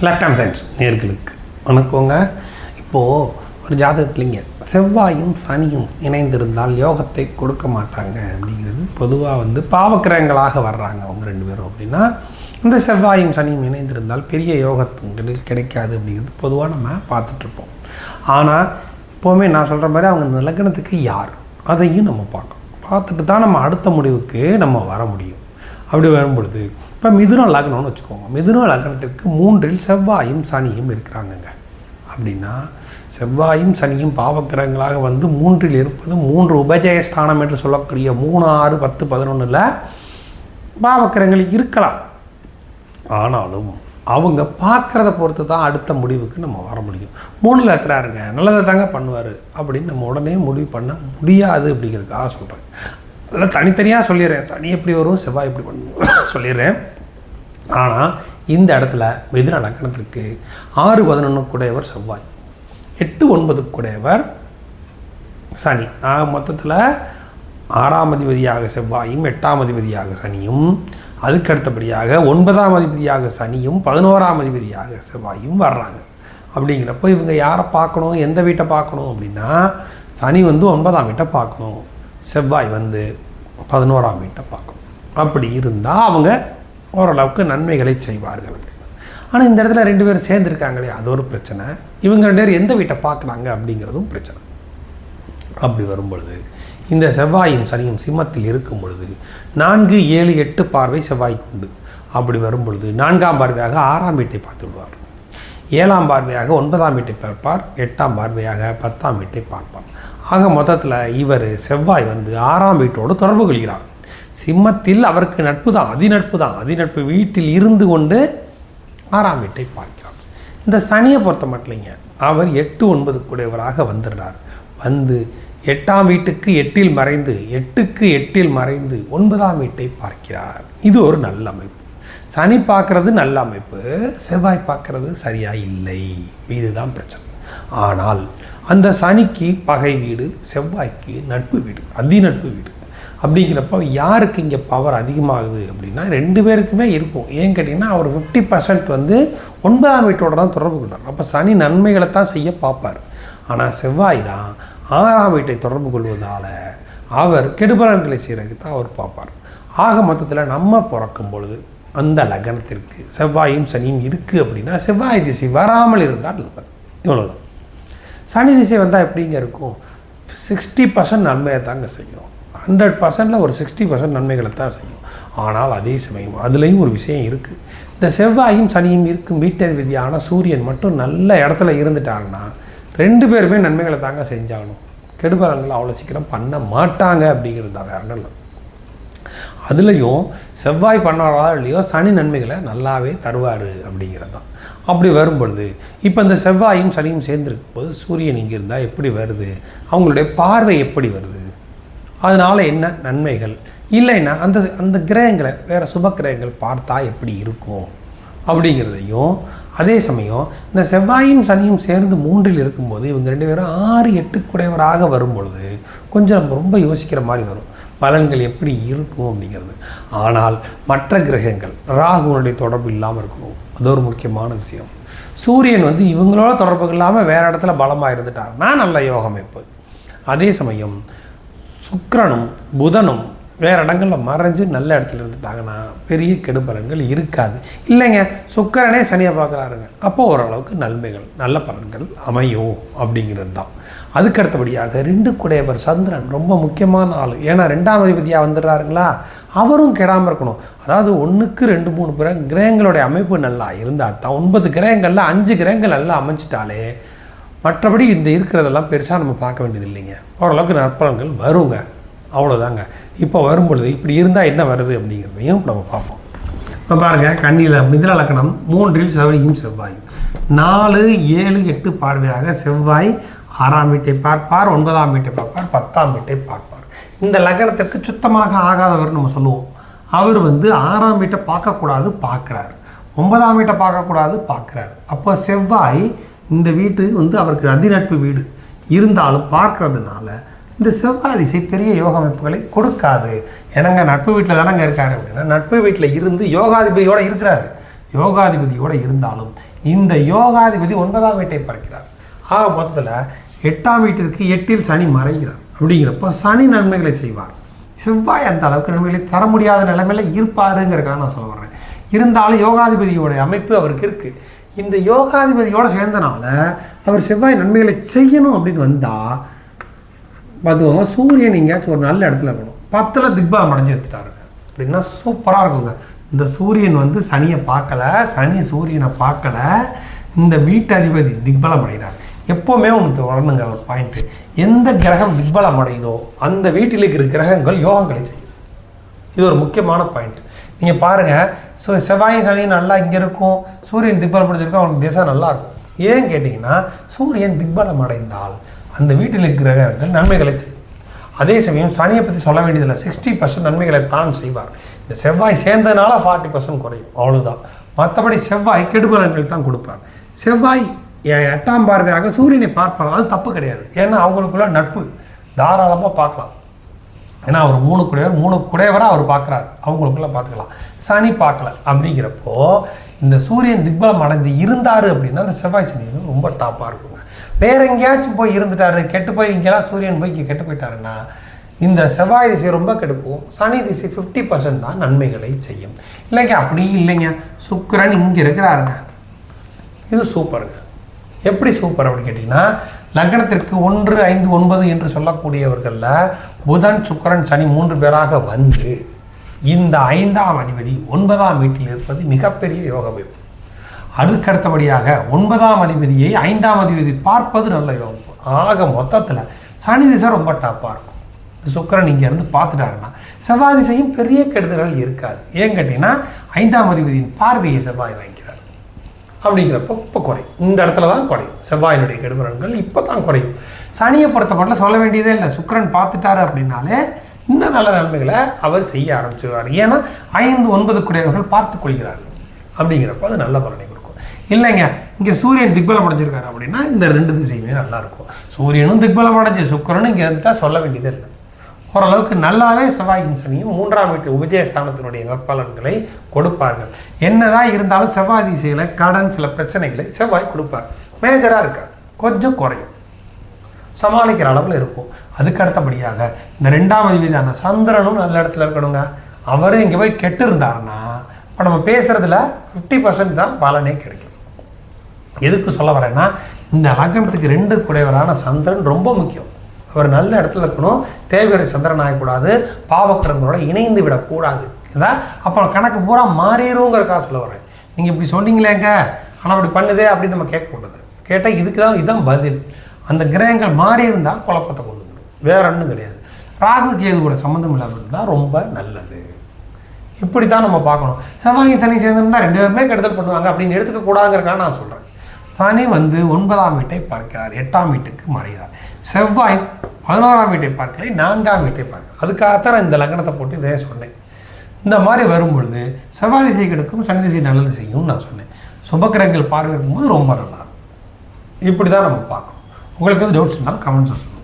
Left hand science நேர்களுக்கு வணக்கங்க. இப்போது ஒரு ஜாதகத்துலிங்க செவ்வாயும் சனியும் இணைந்திருந்தால் யோகத்தை கொடுக்க மாட்டாங்க அப்படிங்கிறது பொதுவாக பாவக்கிரகங்களாக வர்றாங்க அவங்க ரெண்டு பேரும். அப்படின்னா இந்த செவ்வாயும் சனியும் இணைந்திருந்தால் பெரிய யோகத்துங்களில் கிடைக்காது அப்படிங்கிறது பொதுவாக நம்ம பார்த்துட்ருப்போம். ஆனால் இப்போவுமே நான் சொல்கிற மாதிரி அவங்க இந்த லக்னத்துக்கு யார் அதையும் நம்ம பார்த்துட்டு தான் நம்ம அடுத்த முடிவுக்கு நம்ம வர முடியும். அப்படி வரும்பொழுது இப்போ மிதுன லக்னம்னு வச்சுக்கோங்க. மிதுன லக்னத்திற்கு 3 செவ்வாயும் சனியும் இருக்கிறாங்கங்க. அப்படின்னா செவ்வாயும் சனியும் பாவக்கிரகங்களாக 3 இருப்பது 3 உபஜயஸ்தானம் என்று சொல்லக்கூடிய 3, 6, 10, 11 பாவக்கிரகங்கள் இருக்கலாம். ஆனாலும் அவங்க பார்க்குறத பொறுத்து தான் அடுத்த முடிவுக்கு நம்ம வர முடியும். 3 இருக்கிறாருங்க, நல்லதை தாங்க பண்ணுவார் அப்படின்னு நம்ம உடனே முடிவு பண்ண முடியாது அப்படிங்கிறதுக்காக சொல்கிறேன். அதெல்லாம் தனித்தனியாக சொல்லிடுறேன். சனி எப்படி வரும், செவ்வாய் எப்படி பண்ணுவோம் சொல்லிடுறேன். ஆனால் இந்த இடத்துல மிதுன லக்னத்திற்கு 6, 11 கூடையவர் செவ்வாய், 8, 9 கூடையவர் சனி. மொத்தத்தில் 6ஆம் அதிபதியாக செவ்வாயும் 8ஆம் அதிபதியாக சனியும், அதுக்கு அடுத்தபடியாக 9ஆம் அதிபதியாக சனியும் 11ஆம் அதிபதியாக செவ்வாயும் வர்றாங்க. அப்படிங்கிறப்போ இவங்க யாரை பார்க்கணும், எந்த வீட்டை பார்க்கணும் அப்படின்னா சனி 9ஆம் வீட்டை பார்க்கணும், செவ்வாய் 11ஆம் வீட்டை பார்க்கணும். அப்படி இருந்தால் அவங்க ஓரளவுக்கு நன்மைகளை செய்வார்கள். ஆனால் இந்த இடத்துல 2 பேரும் சேர்ந்துருக்காங்களே அது ஒரு பிரச்சனை. இவங்க 2 பேர் எந்த வீட்டை பார்க்குறாங்க அப்படிங்கிறதும் பிரச்சனை. அப்படி வரும்பொழுது இந்த செவ்வாயும் சனியும் சிம்மத்தில் இருக்கும் பொழுது 4, 7, 8 பார்வை செவ்வாய்க்கு உண்டு. அப்படி வரும்பொழுது 4ஆம் பார்வையாக 6ஆம் வீட்டை பார்த்து விடுவார், 7ஆம் பார்வையாக 9ஆம் வீட்டை பார்ப்பார், 8ஆம் பார்வையாக 10ஆம் வீட்டை பார்ப்பார். ஆக மொத்தத்தில் இவர் செவ்வாய் 6ஆம் வீட்டோடு தொடர்பு கொள்கிறார். சிம்மத்தில் அவருக்கு நட்பு தான், அதிநட்பு வீட்டில் இருந்து கொண்டு 6ஆம் வீட்டை பார்க்கிறார். இந்த சனியை பொறுத்த மட்டும் இல்லைங்க, அவர் 8, 9 கூடையவராக வந்துடுறார். 8ஆம் வீட்டுக்கு 8இல் மறைந்து 8க்கு 8இல் மறைந்து 9ஆம் வீட்டை பார்க்கிறார். இது ஒரு நல்ல அமைப்பு. சனி பார்க்கறது நல்ல அமைப்பு, செவ்வாய் பார்க்கறது சரியா இல்லை, இதுதான் பிரச்சனை. ஆனால் அந்த சனிக்கு பகை வீடு, செவ்வாய்க்கு நட்பு வீடு, அதிநட்பு வீடு. அப்படிங்கிறப்ப யாருக்கு இங்கே பவர் அதிகமாகுது அப்படின்னா 2 பேருக்குமே இருக்கும். ஏன் கேட்டிங்கன்னா அவர் 50% 9ஆம் வீட்டோட தான் தொடர்பு கொள்வார். அப்போ சனி நன்மைகளை தான் செய்ய பார்ப்பார். ஆனால் செவ்வாய் தான் 6ஆம் வீட்டை தொடர்பு கொள்வதால் அவர் கெடுபலன்களை செய்கிறதுக்கு தான் அவர் பார்ப்பார். ஆக மொத்தத்தில் நம்ம பிறக்கும் பொழுது அந்த லக்னத்திற்கு செவ்வாயும் சனியும் இருக்குது அப்படின்னா செவ்வாய் திசை வராமல் இருந்தால் நல்லது. இவ்வளோதான். சனி திசை வந்தால் எப்படிங்க இருக்கும், 60% நன்மையை தாங்க செய்யும். 100%ல் ஒரு 60% நன்மைகளை தான் செய்யும். ஆனால் அதே சமயம் அதுலேயும் ஒரு விஷயம் இருக்குது. இந்த செவ்வாயும் சனியும் இருக்கும் வீட்டதிபதியான சூரியன் மட்டும் நல்ல இடத்துல இருந்துட்டாங்கன்னா 2 பேருமே நன்மைகளை தாங்க செஞ்சாகணும். கெடுபலன்கள் அவ்வளோ சீக்கிரம் பண்ண மாட்டாங்க அப்படிங்கிறது தான், வேற நல்ல. அதுலேயும் செவ்வாய் பண்ணாரா இல்லையோ சனி நன்மைகளை நல்லாவே தருவார் அப்படிங்கிறது தான். அப்படி வரும்பொழுது இப்போ இந்த செவ்வாயும் சனியும் சேர்ந்துருக்கும் போது சூரியன் இங்கே இருந்தால் எப்படி வருது, அவங்களுடைய பார்வை எப்படி வருது, அதனால் என்ன நன்மைகள், இல்லைன்னா அந்த அந்த கிரகங்களை வேறு சுப கிரகங்கள் பார்த்தா எப்படி இருக்கும் அப்படிங்கிறதையும், அதே சமயம் இந்த செவ்வாயும் சனியும் சேர்ந்து 3இல் இருக்கும்போது இவங்க 2 பேரும் 6, 8 கூடையவராக வரும்பொழுது கொஞ்சம் நம்ம ரொம்ப யோசிக்கிற மாதிரி வரும், பலன்கள் எப்படி இருக்கும் அப்படிங்கிறது. ஆனால் மற்ற கிரகங்கள் ராகுனுடைய தொடர்பு இல்லாமல் இருக்கணும், அது ஒரு முக்கியமான விஷயம். சூரியன் இவங்களோட தொடர்பு இல்லாமல் வேறு இடத்துல பலமாக இருந்துட்டாருன்னா நல்ல யோகம் அமைப்பு. அதே சமயம் சுக்கிரனும் புதனும் வேறு இடங்களில் மறைஞ்சு நல்ல இடத்துல இருந்துட்டாங்கன்னா பெரிய கெடுபலன்கள் இருக்காது. இல்லைங்க சுக்கிரனே சனியை பார்க்குறாருங்க, அப்போ ஓரளவுக்கு நன்மைகள் நல்ல பலன்கள் அமையும் அப்படிங்கிறது தான். அதுக்கு அடுத்தபடியாக 2 கூடையவர் சந்திரன் ரொம்ப முக்கியமான ஆள். ஏன்னா 2ஆம் அதிபதியாக வந்துடுறாருங்களா, அவரும் கெடாமல் இருக்கணும். அதாவது 1க்கு 2, 3 கிரகங்களுடைய அமைப்பு நல்லா இருந்தால் தான், 9 கிரகங்களில் 5 கிரகங்கள் நல்லா அமைஞ்சிட்டாலே மற்றபடி இந்த இருக்கிறதெல்லாம் பெருசாக நம்ம பார்க்க வேண்டியது இல்லைங்க, ஓரளவுக்கு நற்பலன்கள் வருங்க, அவ்வளோதாங்க. இப்போ வரும்பொழுது இப்படி இருந்தால் என்ன வருது அப்படிங்கிறதையும் நம்ம பார்ப்போம். இப்போ பாருங்கள், கண்ணியில் மிதுன லக்னம் 3இல் சனியும் செவ்வாயும் 4, 7, 8 பார்வையாக செவ்வாய் 6ஆம் வீட்டை பார்ப்பார், 9ஆம் வீட்டை பார்ப்பார், 10ஆம் வீட்டை பார்ப்பார். இந்த லக்னத்திற்கு சுத்தமாக ஆகாதவர் நம்ம சொல்லுவோம். அவர் 6ஆம் வீட்டை பார்க்கக்கூடாது பார்க்குறாரு, 9ஆம் வீட்டை பார்க்கக்கூடாது பார்க்குறாரு. அப்போ செவ்வாய் இந்த வீட்டு அவருக்கு அதிநட்பு வீடு இருந்தாலும் பார்க்கறதுனால இந்த செவ்வாய் திசை பெரிய யோக அமைப்புகளை கொடுக்காது. ஏன்னாங்க நட்பு வீட்டில் தானங்க இருக்காரு அப்படின்னா நட்பு வீட்டில் இருந்து யோகாதிபதியோடு இருக்கிறாரு. யோகாதிபதியோடு இருந்தாலும் இந்த யோகாதிபதி 9ஆம் வீட்டை பார்க்கிறார். ஆக மொத்தத்தில் 8ஆம் வீட்டிற்கு 8இல் சனி மறைகிறார். அப்படிங்கிறப்போ சனி நன்மைகளை செய்வார். செவ்வாய் அந்த அளவுக்கு நன்மைகளை தர முடியாத நிலைமையில் இருப்பாருங்கிறக்காக நான் சொல்ல வர்றேன். இருந்தாலும் யோகாதிபதியோடைய அமைப்பு அவருக்கு இருக்குது. இந்த யோகாதிபதியோடு சேர்ந்தனால அவர் செவ்வாய் நன்மைகளை செய்யணும் அப்படின்னு வந்தால் பார்த்துக்கோங்க, சூரியன் எங்கேயாச்சும் ஒரு நல்ல இடத்துல இருக்கணும். 10ல் திக்பலம் அடைஞ்சு எடுத்துட்டாருங்க அப்படின்னா சூப்பராக இருக்குங்க. இந்த சூரியன் வந்து சனியை பார்க்கல, சனி சூரியனை பார்க்கல, இந்த வீட்டு அதிபதி திக்பலம் அடைகிறார். எப்போவுமே ஒன்று வரணுங்க ஒரு பாயிண்ட்டு, எந்த கிரகம் திக்பலம் அடையுதோ அந்த வீட்டில் இருக்கிற கிரகங்கள் யோகங்களை செய்யும். இது ஒரு முக்கியமான பாயிண்ட். நீங்கள் பாருங்கள், செவ்வாயும் சனியும் நல்லா இங்கே இருக்கும், சூரியன் திக்பலம் அடைஞ்சிருக்கும், அவங்களுக்கு திசை நல்லா இருக்கும். ஏன்னு கேட்டிங்கன்னா சூரியன் திக்பலம் அடைந்தால் அந்த வீட்டில் இருக்கிற கிரகங்கள் நன்மைகளை செய்யும். அதே சமயம் சனியை பற்றி சொல்ல வேண்டியதில்லை, 60% நன்மைகளை தான் செய்வார். இந்த செவ்வாய் சேர்ந்ததுனால 40% குறையும், அவ்வளோதான். மற்றபடி செவ்வாய் கெடுபலன்கள் தான் கொடுப்பார். செவ்வாய் 8ஆம் பார்வையாக சூரியனை பார்ப்பாங்க, அது தப்பு கிடையாது. ஏன்னா அவங்களுக்குள்ள நட்பு தாராளமாக பார்க்கலாம். ஏன்னா அவர் 3 குடையவராக அவர் பார்க்குறாரு, அவங்களுக்குள்ள பார்த்துக்கலாம். சனி பார்க்கல. அப்படிங்கிறப்போ இந்த சூரியன் திக்பலம் அடைந்து இருந்தார் அப்படின்னா அந்த செவ்வாய் சனி ரொம்ப டாப்பாக இருக்குங்க. வேற எங்கேயாச்சும் போய் இருந்துட்டாரு, கெட்டு போய் இங்கெல்லாம் சூரியன் போய் இங்கே கெட்டு போயிட்டாருன்னா இந்த செவ்வாய் திசை ரொம்ப கெடுக்கும். சனி திசை 50% தான் நன்மைகளை செய்யும். இல்லைங்க அப்படி இல்லைங்க, சுக்கிரன் இங்கே இருக்கிறாருங்க, இது சூப்பருங்க. எப்படி சூப்பர் அப்படின்னு கேட்டிங்கன்னா, லக்னத்திற்கு 1, 5, 9 என்று சொல்லக்கூடியவர்களில் புதன் சுக்கிரன் சனி 3 பேராக வந்து இந்த 5ஆம் அதிபதி 9ஆம் வீட்டில் இருப்பது மிகப்பெரிய யோக அமைப்பு. அதுக்கடுத்தபடியாக 9ஆம் அதிபதியை 5ஆம் அதிபதி பார்ப்பது நல்ல யோகம். ஆக மொத்தத்தில் சனி திசை ரொம்ப டாப்பாக இருக்கும். சுக்கிரன் இங்கேருந்து பார்த்துட்டாருன்னா செவ்வாய் திசையும் பெரிய கெடுதல்கள் இருக்காது. ஏன் கேட்டிங்கன்னா 5ஆம் அதிபதியின் பார்வையை செவ்வாய் வாங்கிக்கிறார். அப்படிங்கிறப்போ இப்போ குறையும், இந்த இடத்துல தான் குறையும். செவ்வாயினுடைய கெடுபலன்கள் இப்போ தான் குறையும். சனியை பொறுத்தப்பட்ட சொல்ல வேண்டியதே இல்லை, சுக்கிரன் பார்த்துட்டாரு அப்படின்னாலே இன்னும் நல்ல நன்மைகளை அவர் செய்ய ஆரம்பிச்சிருவார். ஏன்னா 5, 9 குடையவர்கள் பார்த்து கொள்கிறார்கள். அப்படிங்கிறப்போ அது நல்ல பலனை கொடுக்கும். இல்லைங்க இங்கே சூரியன் திக்பலம் அடைஞ்சிருக்காரு அப்படின்னா இந்த 2 திசையுமே நல்லா இருக்கும். சூரியனும் திக்பலம் அடைஞ்சு சுக்கிரனும் இங்கே இருந்துட்டா சொல்ல வேண்டியதே இல்லை. ஓரளவுக்கு நல்லாவே செவ்வாயின் சனியும் 3ஆம் வீட்டு உபஜயஸ்தானத்தினுடைய நற்பலன்களை கொடுப்பார்கள். என்னதான் இருந்தாலும் செவ்வாய் திசையில் கடன் சில பிரச்சனைகளை செவ்வாய் கொடுப்பார். மேஜராக இருக்காது, கொஞ்சம் குறையும், சமாளிக்கிற அளவில் இருக்கும். அதுக்கு அடுத்தபடியாக இந்த 2ஆம் அதிபதியான சந்திரனும் நல்ல இடத்துல இருக்கணுங்க. அவரும் இங்கே போய் கெட்டு இருந்தாருன்னா இப்போ நம்ம பேசுகிறதுல 50% தான் பலனே கிடைக்கும். எதுக்கு சொல்ல வரேன்னா, இந்த லக்னத்துக்கு 2 குடையவரான சந்திரன் ரொம்ப முக்கியம். அவர் நல்ல இடத்துல இருக்கணும், தேவையான சந்திரன் ஆகக்கூடாது, பாவக்கிரங்களோட இணைந்து விடக்கூடாது. இதான் அப்புறம் கணக்கு பூரா மாறிடுங்கிறக்காக சொல்ல வரேன். நீங்கள் இப்படி சொன்னீங்களேங்க ஆனால் அப்படி பண்ணுதே அப்படின்னு நம்ம கேட்கக்கூடாது. கேட்டால் இதுதான் பதில். அந்த கிரகங்கள் மாறி இருந்தால் குழப்பத்தை கொண்டு வந்துடும், வேற ஒன்றும் கிடையாது. ராகு கேது கூட சம்மந்தம் இல்லாமல் இருந்தால் ரொம்ப நல்லது. இப்படி தான் நம்ம பார்க்கணும். செவ்வாய் சனி சேர்ந்துருந்தால் 2 பேருமே கெடுதல் பண்ணுவாங்க அப்படின்னு எடுத்துக்கக்கூடாதுங்கிறக்காக நான் சொல்கிறேன். சனி வந்து 9ஆம் வீட்டை பார்க்கிறார், 8ஆம் வீட்டுக்கு மறைகிறார். செவ்வாய் 11ஆம் வீட்டை பார்க்கலை, 4ஆம் வீட்டை பார்க்கிறார். அதுக்காகத்தான் நான் இந்த லக்னத்தை போட்டு இதே சொன்னேன். இந்த மாதிரி வரும்பொழுது செவ்வாய் திசை கெடுக்கும், சனி திசை நல்லது செய்யும் நான் சொன்னேன். சுபக்கிரகங்கள் பார்வை இருக்கும்போது ரொம்ப நல்லா இருக்கும். இப்படி தான் நம்ம பார்க்கணும். உங்களுக்கு வந்து டவுட்ஸ் இருந்தாலும் கமெண்ட்ஸ் சொல்லுங்கள்.